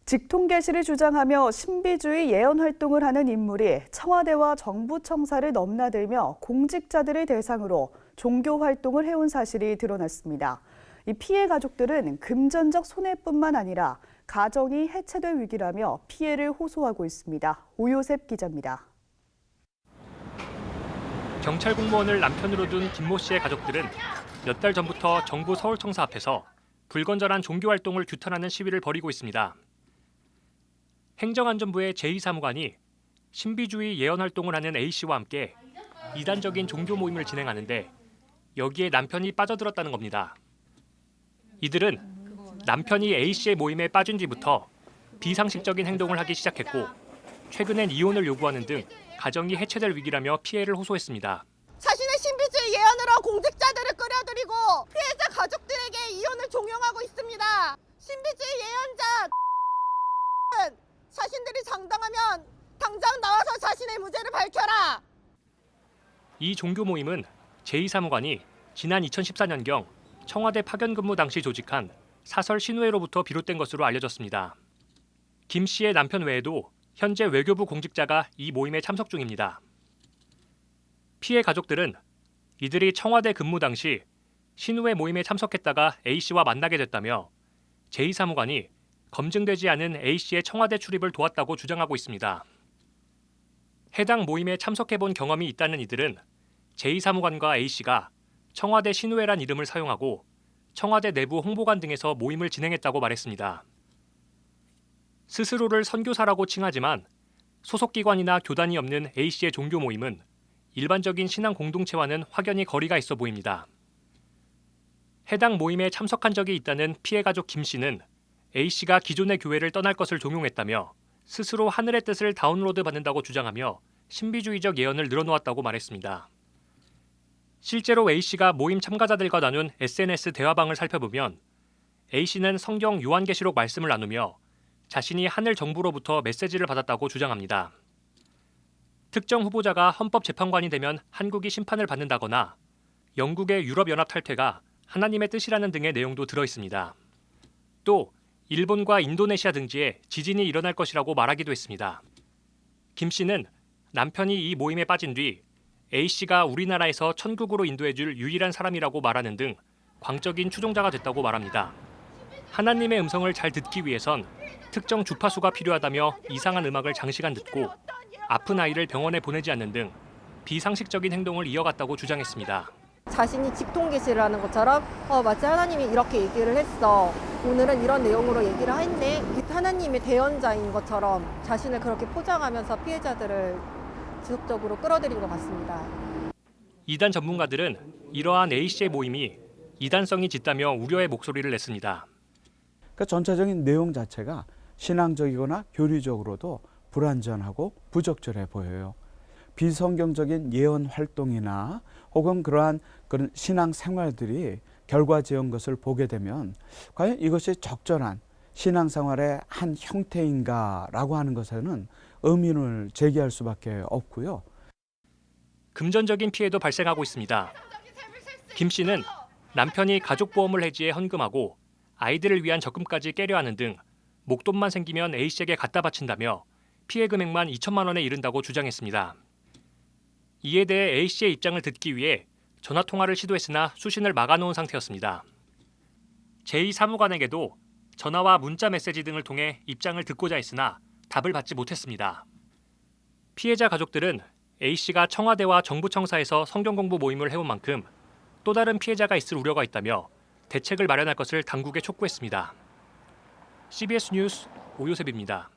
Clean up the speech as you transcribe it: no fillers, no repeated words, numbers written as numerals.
직통계시를 주장하며 신비주의 예언 활동을 하는 인물이 청와대와 정부 청사를 넘나들며 공직자들을 대상으로 종교 활동을 해온 사실이 드러났습니다. 이 피해 가족들은 금전적 손해뿐만 아니라 가정이 해체될 위기라며 피해를 호소하고 있습니다. 오요셉 기자입니다. 경찰 공무원을 남편으로 둔 김모 씨의 가족들은 몇 달 전부터 정부 서울청사 앞에서 불건전한 종교 활동을 규탄하는 시위를 벌이고 있습니다. 행정안전부의 제2사무관이 신비주의 예언 활동을 하는 A씨와 함께 이단적인 종교 모임을 진행하는데 여기에 남편이 빠져들었다는 겁니다. 이들은 남편이 A씨의 모임에 빠진 뒤부터 비상식적인 행동을 하기 시작했고 최근엔 이혼을 요구하는 등 가정이 해체될 위기라며 피해를 호소했습니다. 자신의 신비주의 예언으로 공직자들을 끌어들이고 피해자 가족들에게 이혼을 종용하고 있습니다. 신비주의 예언자 자신들이 장담하면 당장 나와서 자신의 무죄를 밝혀라. 이 종교 모임은 제2사무관이 지난 2014년경 청와대 파견 근무 당시 조직한 사설 신우회로부터 비롯된 것으로 알려졌습니다. 김 씨의 남편 외에도 현재 외교부 공직자가 이 모임에 참석 중입니다. 피해 가족들은 이들이 청와대 근무 당시 신우회 모임에 참석했다가 A씨와 만나게 됐다며 제2사무관이 검증되지 않은 A씨의 청와대 출입을 도왔다고 주장하고 있습니다. 해당 모임에 참석해본 경험이 있다는 이들은 제2사무관과 A씨가 청와대 신우회란 이름을 사용하고 청와대 내부 홍보관 등에서 모임을 진행했다고 말했습니다. 스스로를 선교사라고 칭하지만 소속기관이나 교단이 없는 A씨의 종교 모임은 일반적인 신앙 공동체와는 확연히 거리가 있어 보입니다. 해당 모임에 참석한 적이 있다는 피해 가족 김 씨는 A씨가 기존의 교회를 떠날 것을 종용했다며 스스로 하늘의 뜻을 다운로드 받는다고 주장하며 신비주의적 예언을 늘어놓았다고 말했습니다. 실제로 A씨가 모임 참가자들과 나눈 SNS 대화방을 살펴보면 A씨는 성경 요한계시록 말씀을 나누며 자신이 하늘 정부로부터 메시지를 받았다고 주장합니다. 특정 후보자가 헌법재판관이 되면 한국이 심판을 받는다거나 영국의 유럽연합 탈퇴가 하나님의 뜻이라는 등의 내용도 들어있습니다. 또 일본과 인도네시아 등지에 지진이 일어날 것이라고 말하기도 했습니다. 김 씨는 남편이 이 모임에 빠진 뒤 A씨가 우리나라에서 천국으로 인도해줄 유일한 사람이라고 말하는 등 광적인 추종자가 됐다고 말합니다. 하나님의 음성을 잘 듣기 위해선 특정 주파수가 필요하다며 이상한 음악을 장시간 듣고 아픈 아이를 병원에 보내지 않는 등 비상식적인 행동을 이어갔다고 주장했습니다. 자신이 직통계시를 하는 것처럼 마치 하나님이 이렇게 얘기를 했어. 오늘은 이런 내용으로 얘기를 했네. 하나님의 대언자인 것처럼 자신을 그렇게 포장하면서 피해자들을 지속적으로 끌어들인 것 같습니다. 이단 전문가들은 이러한 A씨의 모임이 이단성이 짙다며 우려의 목소리를 냈습니다. 그러니까 전체적인 내용 자체가 신앙적이거나 교리적으로도 불완전하고 부적절해 보여요. 비성경적인 예언 활동이나 혹은 그러한 그런 신앙 생활들이 결과지은 것을 보게 되면 과연 이것이 적절한 신앙생활의 한 형태인가라고 하는 것에는 의문을 제기할 수밖에 없고요. 금전적인 피해도 발생하고 있습니다. 김 씨는 남편이 가족보험을 해지해 헌금하고 아이들을 위한 적금까지 깨려 하는 등 목돈만 생기면 A씨에게 갖다 바친다며 피해 금액만 2천만 원에 이른다고 주장했습니다. 이에 대해 A씨의 입장을 듣기 위해 전화통화를 시도했으나 수신을 막아놓은 상태였습니다. 제2사무관에게도 전화와 문자 메시지 등을 통해 입장을 듣고자 했으나 답을 받지 못했습니다. 피해자 가족들은 A씨가 청와대와 정부 청사에서 성경 공부 모임을 해온 만큼 또 다른 피해자가 있을 우려가 있다며 대책을 마련할 것을 당국에 촉구했습니다. CBS 뉴스 오요셉입니다.